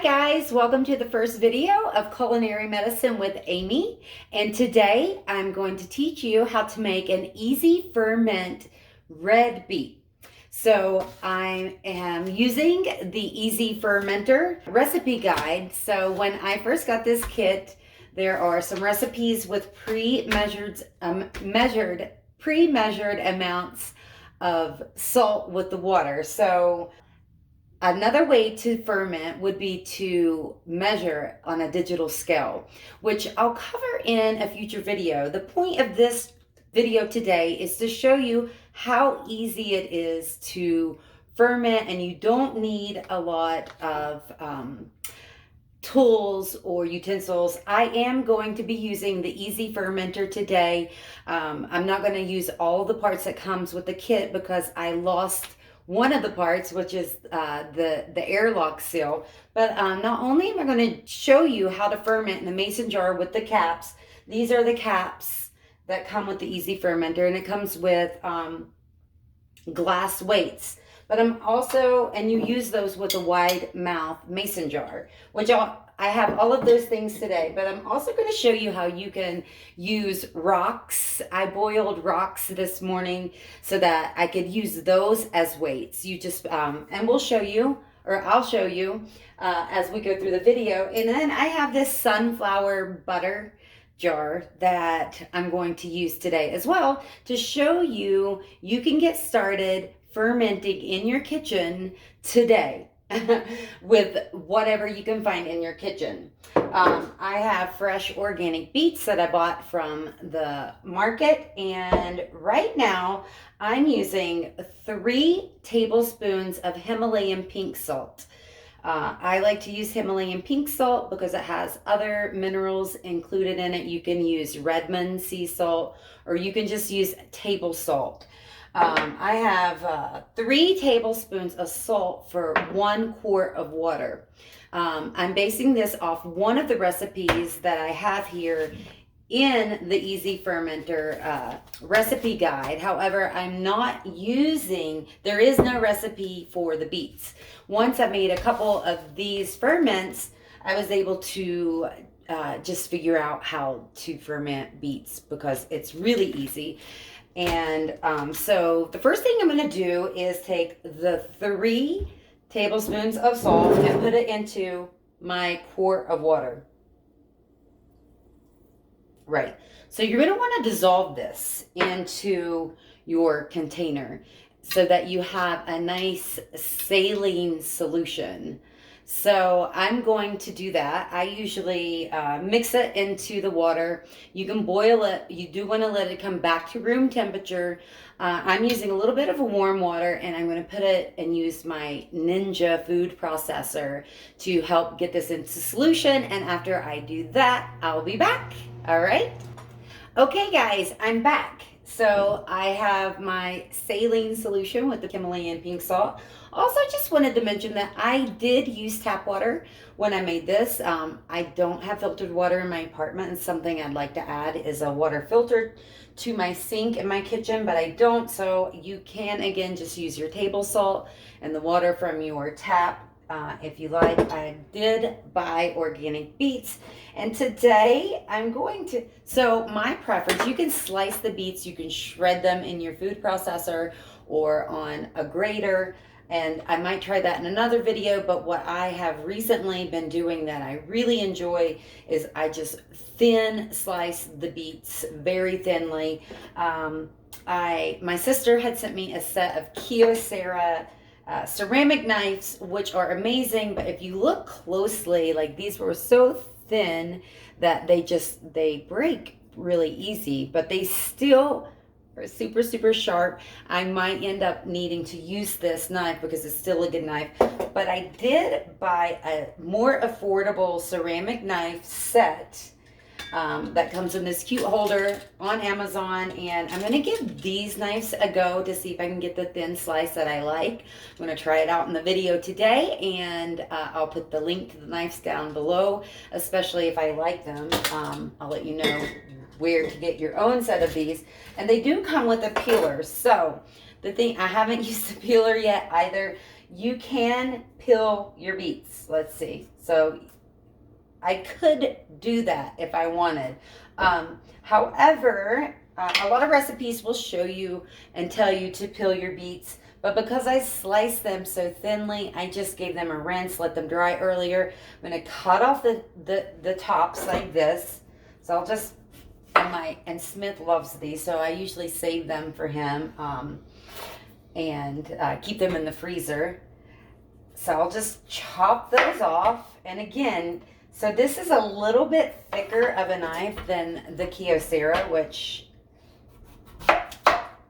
guys, welcome to the first video of Culinary Medicine with Amy. And today I'm going to teach you how to make an easy ferment red beet. So I am using the Easy Fermenter recipe guide. So when I first got this kit, there are some recipes with pre-measured amounts of salt with the water. So another way to ferment would be to measure on a digital scale, which I'll cover in a future video. The point of this video today is to show you how easy it is to ferment, and you don't need a lot of tools or utensils. I am going to be using the Easy Fermenter today. I'm not going to use all the parts that comes with the kit because I lost one of the parts, which is the airlock seal. But not only am I going to show you how to ferment in the mason jar with the caps. These are the caps that come with the Easy Fermenter, and it comes with glass weights. But I'm also, and you use those with a wide mouth mason jar, which I have all of those things today, but I'm also going to show you how you can use rocks. I boiled rocks this morning so that I could use those as weights. You just, and we'll show you, or I'll show you as we go through the video. And then I have this sunflower butter jar that I'm going to use today as well to show you can get started fermenting in your kitchen today with whatever you can find in your kitchen. I have fresh organic beets that I bought from the market, and right now I'm using 3 tablespoons of Himalayan pink salt. I like to use Himalayan pink salt because it has other minerals included in it. You can use Redmond sea salt, or you can just use table salt. I have 3 tablespoons of salt for 1 quart of water. I'm basing this off one of the recipes that I have here in the Easy Fermenter recipe guide. However, I'm not using, there is no recipe for the beets. Once I made a couple of these ferments, I was able to just figure out how to ferment beets because it's really easy. And so the first thing I'm going to do is take the 3 tablespoons of salt and put it into my quart of water. Right. So you're going to want to dissolve this into your container so that you have a nice saline solution. So I'm going to do that. I usually mix it into the water. You can boil it. You do want to let it come back to room temperature. I'm using a little bit of a warm water, and I'm going to put it and use my Ninja food processor to help get this into solution. And after I do that, I'll be back. All right. Okay, guys, I'm back. So I have my saline solution with the Himalayan pink salt. Also, just wanted to mention that I did use tap water when I made this. I don't have filtered water in my apartment, and something I'd like to add is a water filter to my sink in my kitchen, but I don't. So you can, again, just use your table salt and the water from your tap. If you like. I did buy organic beets, and today I'm going to, so my preference, you can slice the beets, you can shred them in your food processor or on a grater, and I might try that in another video. But what I have recently been doing that I really enjoy is I just thin slice the beets very thinly. My sister had sent me a set of Kyocera ceramic knives, which are amazing, but if you look closely, like, these were so thin that they break really easy, but they still are super, super sharp. I might end up needing to use this knife because it's still a good knife, but I did buy a more affordable ceramic knife set that comes in this cute holder on Amazon, and I'm going to give these knives a go to see if I can get the thin slice that I like. I'm going to try it out in the video today, and I'll put the link to the knives down below, especially if I like them. I'll let you know where to get your own set of these, and they do come with a peeler. So the thing, I haven't used the peeler yet either. you can peel your beets. Let's see. So I could do that if I wanted. However, a lot of recipes will show you and tell you to peel your beets, but because I sliced them so thinly, I just gave them a rinse, let them dry earlier. I'm going to cut off the tops like this. So I'll just, and Smith loves these, so I usually save them for him and keep them in the freezer. So I'll just chop those off. And again, so this is a little bit thicker of a knife than the Kyocera, which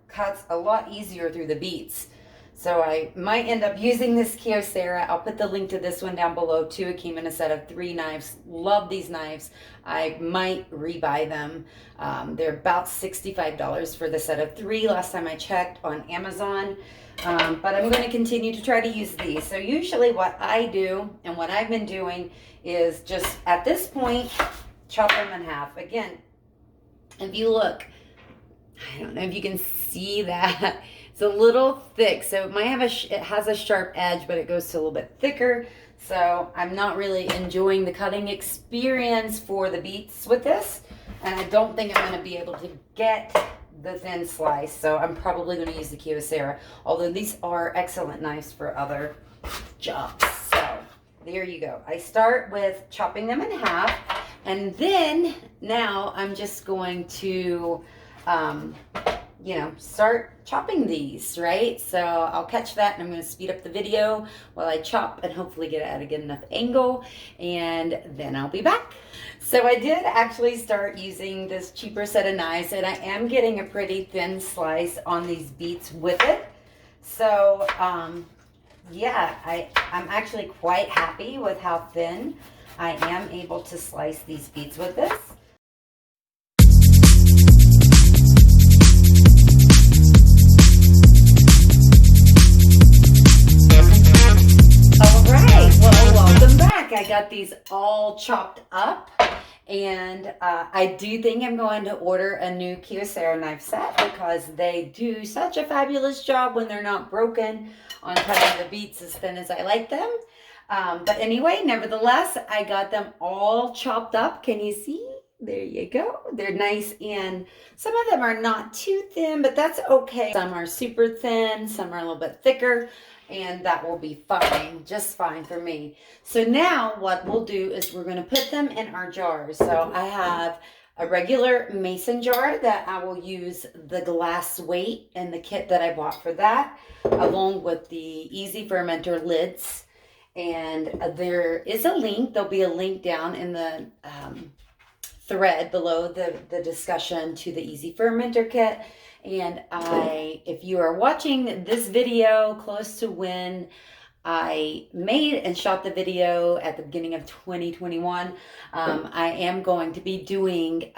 cuts a lot easier through the beets. So I might end up using this Kyocera. I'll put the link to this one down below too. It came in a set of 3 knives. Love these knives. I might rebuy them. They're about $65 for the set of 3 last time I checked on Amazon. But I'm going to continue to try to use these. So usually what I do and what I've been doing is just at this point, chop them in half. Again, if you look, I don't know if you can see that. It's a little thick, so it might have it has a sharp edge, but it goes to a little bit thicker. So I'm not really enjoying the cutting experience for the beets with this, and I don't think I'm going to be able to get the thin slice. So I'm probably going to use the Kyocera, although these are excellent knives for other jobs. So there you go. I start with chopping them in half, and then now I'm just going to start chopping these, right? So I'll catch that, and I'm going to speed up the video while I chop and hopefully get it at a good enough angle, and then I'll be back. So I did actually start using this cheaper set of knives, and I am getting a pretty thin slice on these beets with it. So yeah, I'm actually quite happy with how thin I am able to slice these beets with this. I got these all chopped up, and I do think I'm going to order a new Kyocera knife set because they do such a fabulous job when they're not broken on cutting the beets as thin as I like them. But anyway, nevertheless, I got them all chopped up. Can you see? There you go. They're nice, and some of them are not too thin, but that's okay. Some are super thin, some are a little bit thicker, and that will be fine, just fine for me. So now what we'll do is we're going to put them in our jars. So I have a regular mason jar that I will use the glass weight in the kit that I bought for that, along with the easy fermenter lids. And there is a link. There'll be a link down in the thread below the discussion to the easy fermenter kit. And if you are watching this video close to when I made and shot the video at the beginning of 2021, I am going to be doing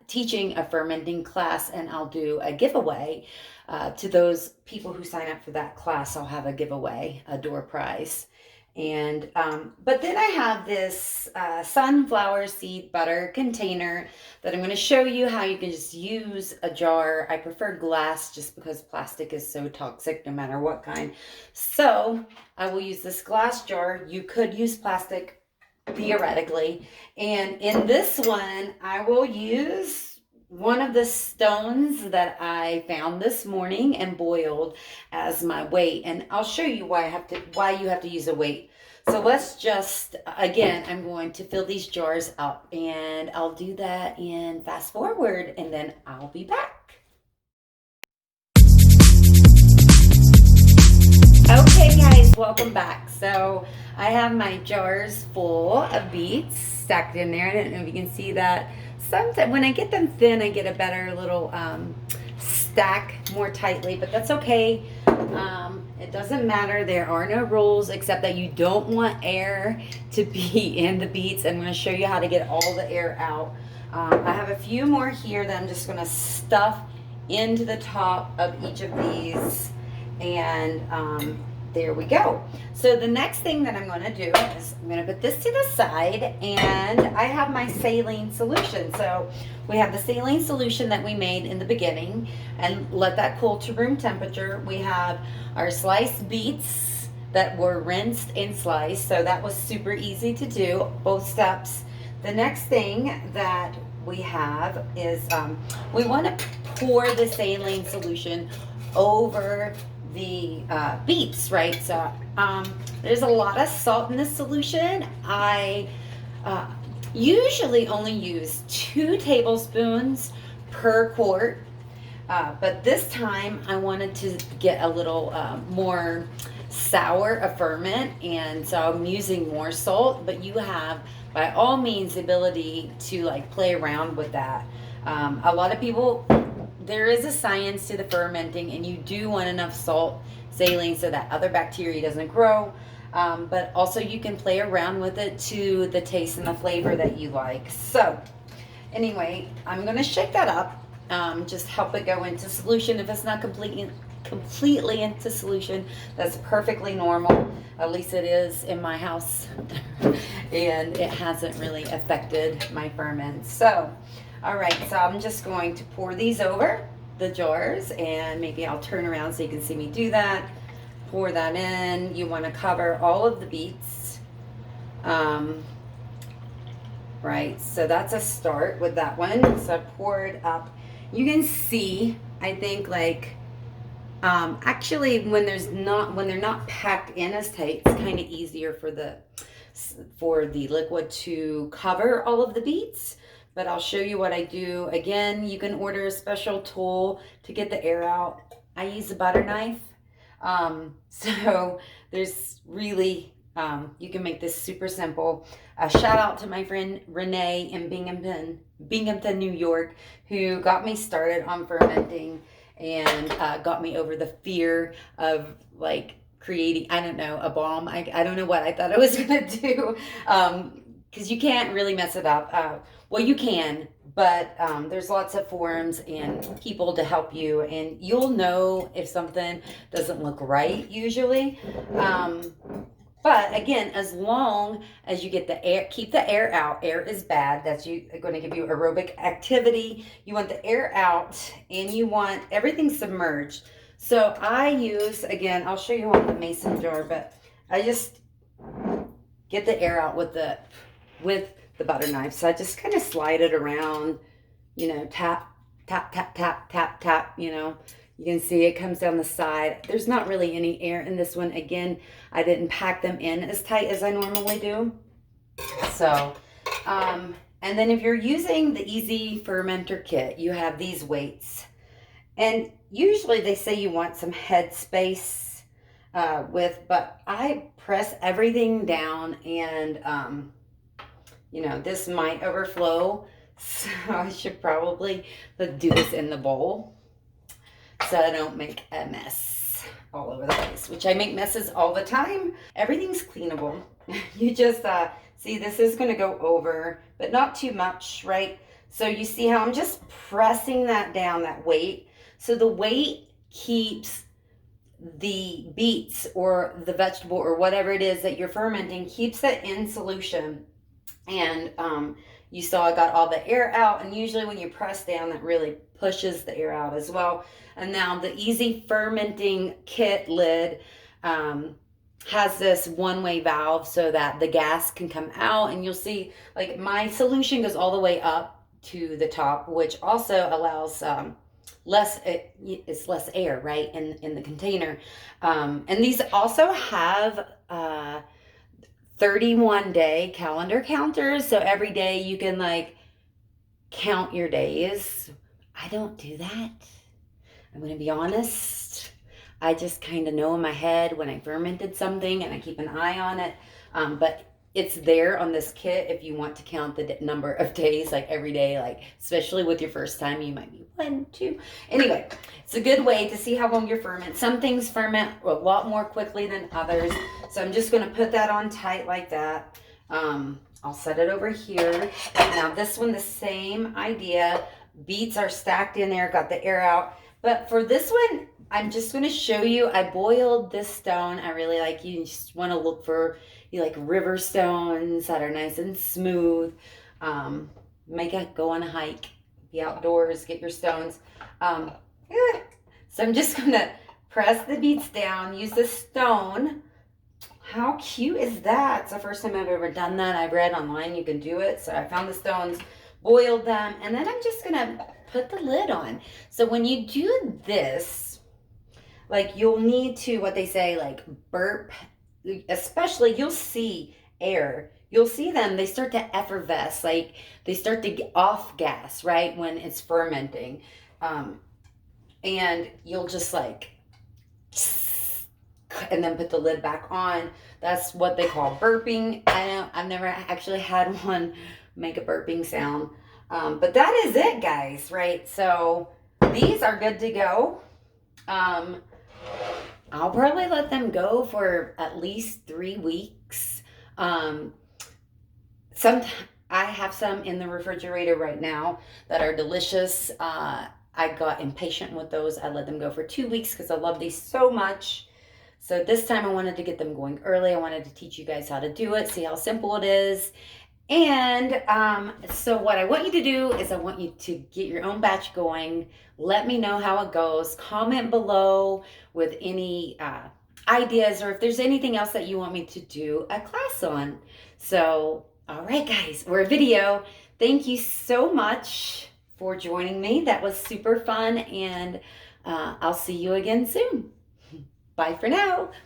teaching a fermenting class, and I'll do a giveaway to those people who sign up for that class. I'll have a giveaway, a door prize. And but then I have this sunflower seed butter container that I'm going to show you how you can just use a jar. I prefer glass just because plastic is so toxic no matter what kind. So I will use this glass jar. You could use plastic theoretically. And in this one, I will use one of the stones that I found this morning and boiled as my weight. And I'll show you why you have to use a weight. So let's just, again, I'm going to fill these jars up, and I'll do that in fast forward, and then I'll be back. Okay guys, welcome back. So I have my jars full of beets stacked in there. I don't know if you can see that. Sometimes when I get them thin, I get a better little stack more tightly, but that's okay. It doesn't matter. There are no rules except that you don't want air to be in the beets. I'm going to show you how to get all the air out. I have a few more here that I'm just going to stuff into the top of each of these, and there we go. So the next thing that I'm going to do is I'm going to put this to the side, and I have my saline solution. So we have the saline solution that we made in the beginning and let that cool to room temperature. We have our sliced beets, that were rinsed and sliced. So that was super easy to do, both steps. The next thing that we have is we want to pour the saline solution over the beets, right? So there's a lot of salt in this solution. I usually only use 2 tablespoons per quart, but this time I wanted to get a little more sour a ferment, and so I'm using more salt, but you have by all means the ability to like play around with that. A lot of people, there is a science to the fermenting, and you do want enough salt, saline, so that other bacteria doesn't grow. But also you can play around with it to the taste and the flavor that you like. So anyway, I'm going to shake that up. Just help it go into solution. If it's not completely into solution, that's perfectly normal. At least it is in my house. And it hasn't really affected my ferments. So, all right, so I'm just going to pour these over the jars, and maybe I'll turn around so you can see me do that. Pour that in. You want to cover all of the beets. Right, so that's a start with that one. So I pour it up. You can see, I think, like, actually when they're not packed in as tight, it's kind of easier for the liquid to cover all of the beets. But I'll show you what I do. Again, you can order a special tool to get the air out. I use a butter knife. So there's really, you can make this super simple. Shout out to my friend Renee in Binghamton, New York, who got me started on fermenting and got me over the fear of like creating, I don't know, a bomb. I don't know what I thought I was gonna do, because you can't really mess it up. Well, you can, but there's lots of forums and people to help you, and you'll know if something doesn't look right usually. But again, as long as you get the air, keep the air out. Air is bad. That's going to give you aerobic activity. You want the air out, and you want everything submerged. So I use, again, I'll show you on the mason jar, but I just get the air out with the butter knife. So I just kind of slide it around, you know, tap, tap, tap, tap, tap, tap, you know. You can see it comes down the side. There's not really any air in this one. Again, I didn't pack them in as tight as I normally do. So, and then if you're using the Easy Fermenter Kit, you have these weights. And usually they say you want some head space but I press everything down, and, you know, this might overflow. So I should probably do this in the bowl, so I don't make a mess all over the place, which I make messes all the time. Everything's cleanable. You just see, this is going to go over, but not too much, right? So you see how I'm just pressing that down, that weight. So the weight keeps the beets or the vegetable or whatever it is that you're fermenting, keeps it in solution. And you saw I got all the air out, and usually when you press down, that really pushes the air out as well. And now the Easy Fermenting Kit lid has this one-way valve so that the gas can come out, and you'll see like my solution goes all the way up to the top, which also allows it's less air, right, in the container. And these also have 31-day calendar counters, so every day you can like count your days. I don't do that. I'm going to be honest. I just kind of know in my head when I fermented something, and I keep an eye on it. But it's there on this kit if you want to count the number of days, like every day, like especially with your first time, you might be 1, 2. Anyway, it's a good way to see how long your ferment. Some things ferment a lot more quickly than others. So I'm just going to put that on tight like that. I'll set it over here. Now this one, the same idea. Beets are stacked in there, got the air out. But for this one, I'm just going to show you, I boiled this stone. I really like, you just want to look for, you like river stones that are nice and smooth. Go on a hike, be outdoors, get your stones. So I'm just going to press the beets down, use the stone How cute is that? It's the first time I've ever done that. I've read online you can do it. So I found the stones, boiled them, and then I'm just gonna put the lid on. So when you do this, like you'll need to, what they say, like burp, especially you'll see air. You'll see them, they start to effervesce, like they start to get off gas, right? When it's fermenting. Um, and you'll just like, and then put the lid back on. That's what they call burping. I've never actually had one make a burping sound. But that is it, guys, right? So these are good to go. I'll probably let them go for at least 3 weeks. Some I have some in the refrigerator right now that are delicious. I got impatient with those. I let them go for 2 weeks because I love these so much. So this time I wanted to get them going early. I wanted to teach you guys how to do it, see how simple it is. And so what I want you to do is I want you to get your own batch going. Let me know how it goes. Comment below with any ideas or if there's anything else that you want me to do a class on. So, all right, guys, we're a video. Thank you so much for joining me. That was super fun, and I'll see you again soon. Bye for now.